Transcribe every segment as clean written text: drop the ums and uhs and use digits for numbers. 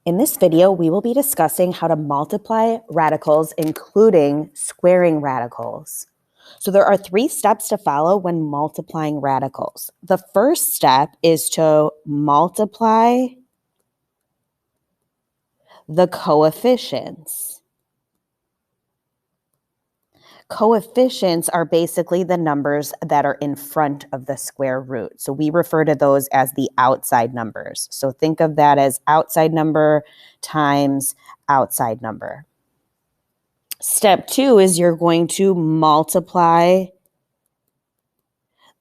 In this video, we will be discussing how to multiply radicals, including squaring radicals. So there are 3 steps to follow when multiplying radicals. The first step is to multiply the coefficients. Coefficients are basically the numbers that are in front of the square root. So we refer to those as the outside numbers. So think of that as outside number times outside number. Step 2 is you're going to multiply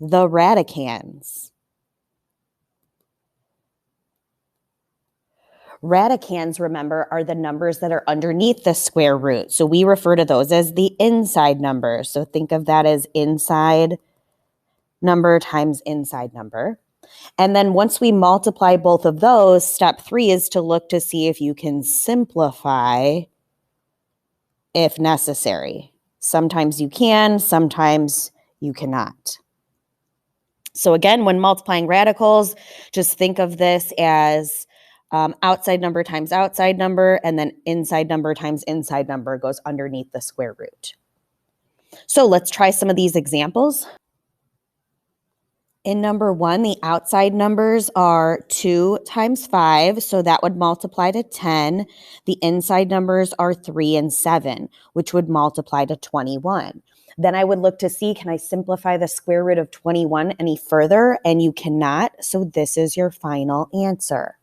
the radicands. Radicands, remember, are the numbers that are underneath the square root. So we refer to those as the inside numbers. So think of that as inside number times inside number. And then once we multiply both of those, step 3 is to look to see if you can simplify if necessary. Sometimes you can, sometimes you cannot. So again, when multiplying radicals, just think of this as outside number times outside number, and then inside number times inside number goes underneath the square root. So let's try some of these examples. In number 1, the outside numbers are 2 times 5, so that would multiply to 10. The inside numbers are 3 and 7, which would multiply to 21. Then I would look to see, can I simplify the square root of 21 any further? And you cannot, so this is your final answer.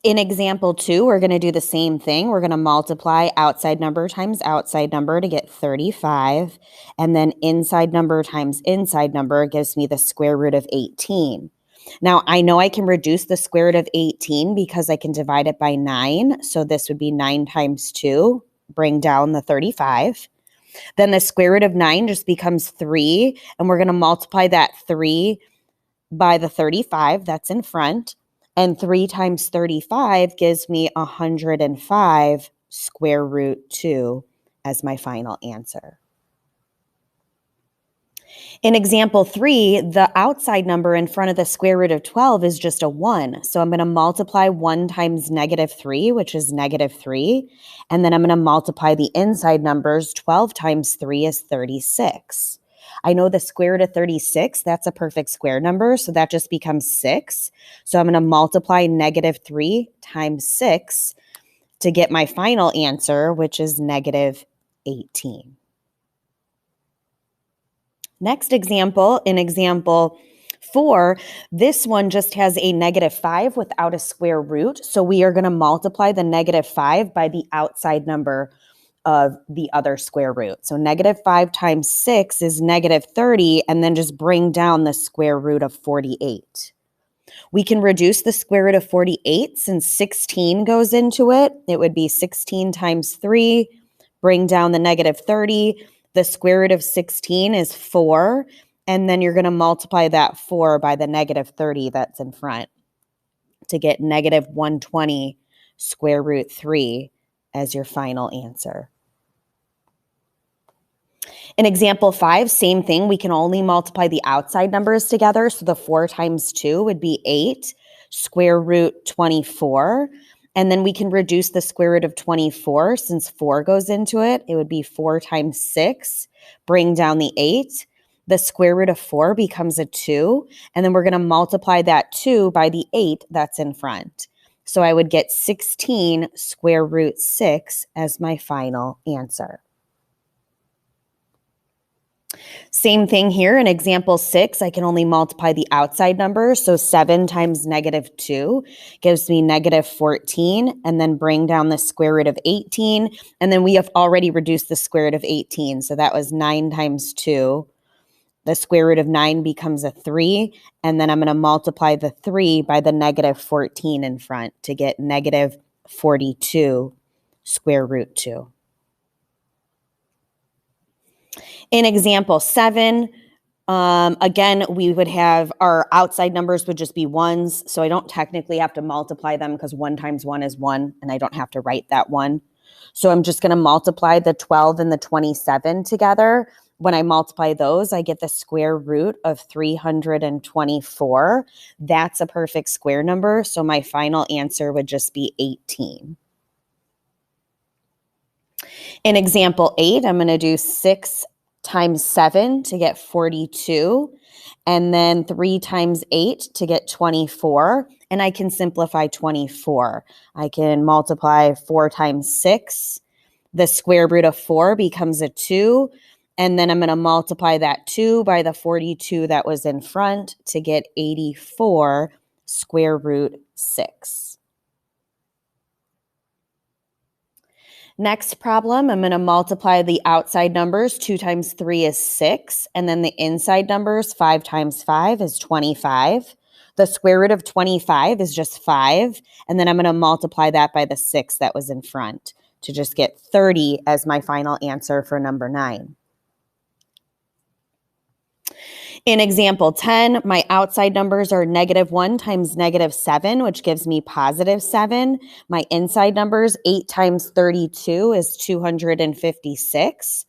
In example 2, we're going to do the same thing. We're going to multiply outside number times outside number to get 35. And then inside number times inside number gives me the square root of 18. Now, I know I can reduce the square root of 18 because I can divide it by 9. So this would be 9 times 2, bring down the 35. Then the square root of 9 just becomes 3. And we're going to multiply that 3 by the 35 that's in front. And 3 times 35 gives me 105 square root 2 as my final answer. In example 3, the outside number in front of the square root of 12 is just a 1. So I'm going to multiply 1 times negative 3, which is negative 3. And then I'm going to multiply the inside numbers. 12 times 3 is 36. I know the square root of 36, that's a perfect square number, so that just becomes 6. So I'm going to multiply negative 3 times 6 to get my final answer, which is negative 18. Next example, in example 4, this one just has a negative 5 without a square root, so we are going to multiply the negative 5 by the outside number of the other square root. So negative 5 times 6 is negative 30, and then just bring down the square root of 48. We can reduce the square root of 48 since 16 goes into it. It would be 16 times 3, bring down the negative 30. The square root of 16 is 4, and then you're going to multiply that 4 by the negative 30 that's in front to get negative 120 square root 3 as your final answer. In example 5, same thing. We can only multiply the outside numbers together. So the 4 times 2 would be 8, square root 24. And then we can reduce the square root of 24 since 4 goes into it. It would be 4 times 6, bring down the 8. The square root of 4 becomes a 2. And then we're going to multiply that 2 by the 8 that's in front. So I would get 16 square root 6 as my final answer. Same thing here. In example 6, I can only multiply the outside numbers. So 7 times negative 2 gives me negative 14, and then bring down the square root of 18. And then we have already reduced the square root of 18. So that was 9 times 2. The square root of 9 becomes a 3, and then I'm going to multiply the 3 by the negative 14 in front to get negative 42 square root 2. In example 7, again, we would have our outside numbers would just be 1s, so I don't technically have to multiply them because 1 times 1 is 1, and I don't have to write that 1. So I'm just going to multiply the 12 and the 27 together. when I multiply those, I get the square root of 324. That's a perfect square number, so my final answer would just be 18. In example 8, I'm going to do 6 times 7 to get 42, and then 3 times 8 to get 24, and I can simplify 24. I can multiply 4 times 6. The square root of 4 becomes a 2, and then I'm going to multiply that 2 by the 42 that was in front to get 84 square root 6. Next problem, I'm going to multiply the outside numbers. 2 times 3 is 6, and then the inside numbers, 5 times 5 is 25. The square root of 25 is just 5, and then I'm going to multiply that by the 6 that was in front to just get 30 as my final answer for number 9. In example 10, my outside numbers are -1 times -7, which gives me +7. My inside numbers, 8 times 32 is 256.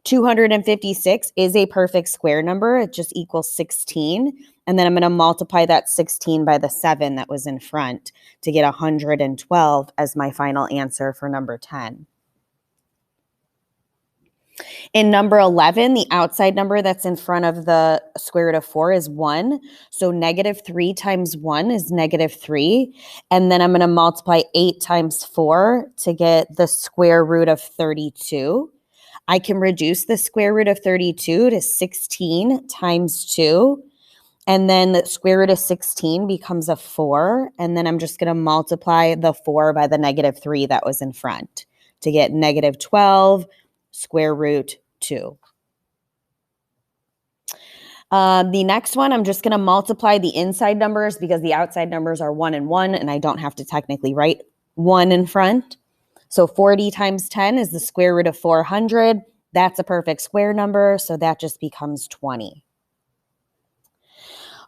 256 is a perfect square number. It just equals 16. And then I'm going to multiply that 16 by the 7 that was in front to get 112 as my final answer for number 10. In number 11, the outside number that's in front of the square root of 4 is 1. So -3 times 1 is -3. And then I'm going to multiply 8 times 4 to get the square root of 32. I can reduce the square root of 32 to 16 times 2. And then the square root of 16 becomes a 4. And then I'm just going to multiply the 4 by the -3 that was in front to get -12 square root 2. The next one, I'm just going to multiply the inside numbers because the outside numbers are 1 and 1, and I don't have to technically write 1 in front. So 40 times 10 is the square root of 400. That's a perfect square number, so that just becomes 20.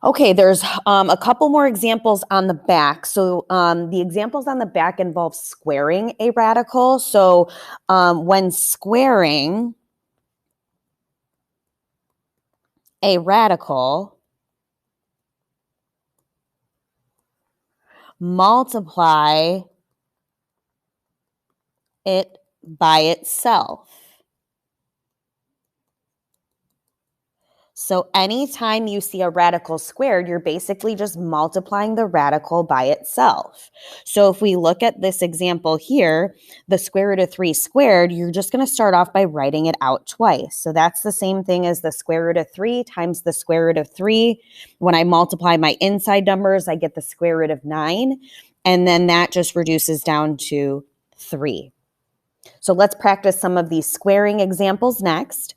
Okay, there's a couple more examples on the back. So the examples on the back involve squaring a radical. So when squaring a radical, multiply it by itself. So anytime you see a radical squared, you're basically just multiplying the radical by itself. So if we look at this example here, the square root of 3 squared, you're just going to start off by writing it out twice. So that's the same thing as the square root of 3 times the square root of 3. When I multiply my inside numbers, I get the square root of 9, and then that just reduces down to 3. So let's practice some of these squaring examples next.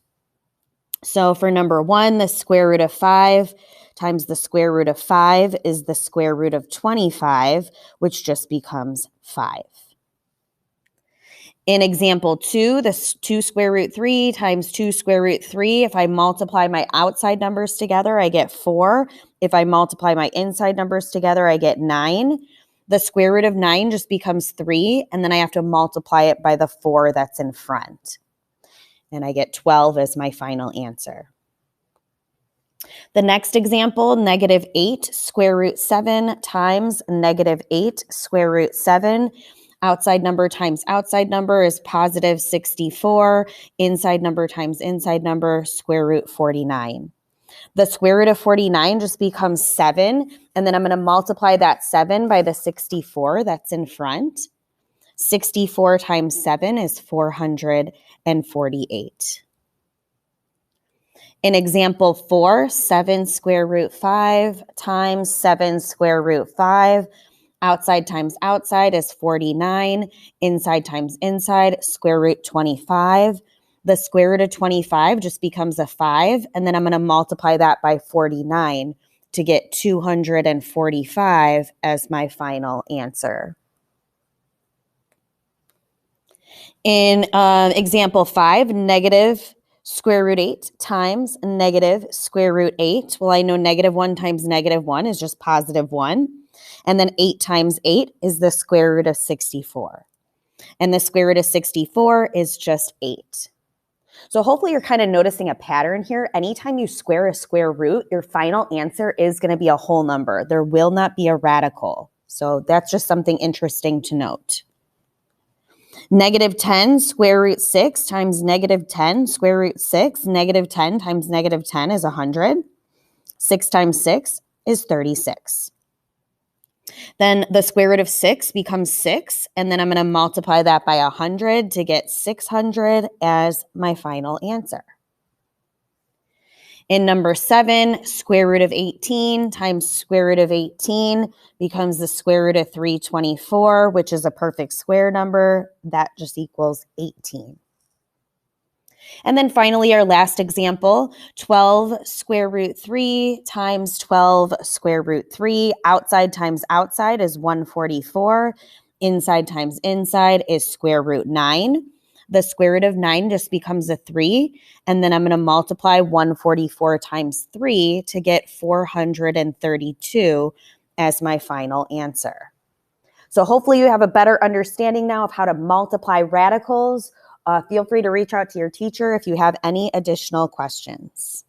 So for number 1, the square root of 5 times the square root of 5 is the square root of 25, which just becomes 5. In example 2, the 2 square root 3 times 2 square root 3, if I multiply my outside numbers together, I get 4. If I multiply my inside numbers together, I get 9. The square root of 9 just becomes 3, and then I have to multiply it by the 4 that's in front. And I get 12 as my final answer. The next example, -8 square root 7 times -8 square root 7. Outside number times outside number is +64. Inside number times inside number, square root 49. The square root of 49 just becomes 7. And then I'm going to multiply that 7 by the 64 that's in front. 64 times 7 is 448. In example 4, 7 square root 5 times 7 square root 5. Outside times outside is 49. Inside times inside, square root 25. The square root of 25 just becomes a 5, and then I'm going to multiply that by 49 to get 245 as my final answer. In example 5, negative square root 8 times negative square root 8. Well, I know -1 times -1 is just +1. And then 8 times 8 is the square root of 64. And the square root of 64 is just 8. So hopefully you're kind of noticing a pattern here. Anytime you square a square root, your final answer is going to be a whole number. There will not be a radical. So that's just something interesting to note. Negative 10 square root 6 times negative 10 square root 6. Negative 10 times negative 10 is 100. 6 times 6 is 36. Then the square root of 6 becomes 6, and then I'm going to multiply that by 100 to get 600 as my final answer. In number 7, square root of 18 times square root of 18 becomes the square root of 324, which is a perfect square number. That just equals 18. And then finally, our last example, 12 square root 3 times 12 square root 3. Outside times outside is 144. Inside times inside is square root 9. The square root of 9 just becomes a 3. And then I'm going to multiply 144 times 3 to get 432 as my final answer. So hopefully you have a better understanding now of how to multiply radicals. Feel free to reach out to your teacher if you have any additional questions.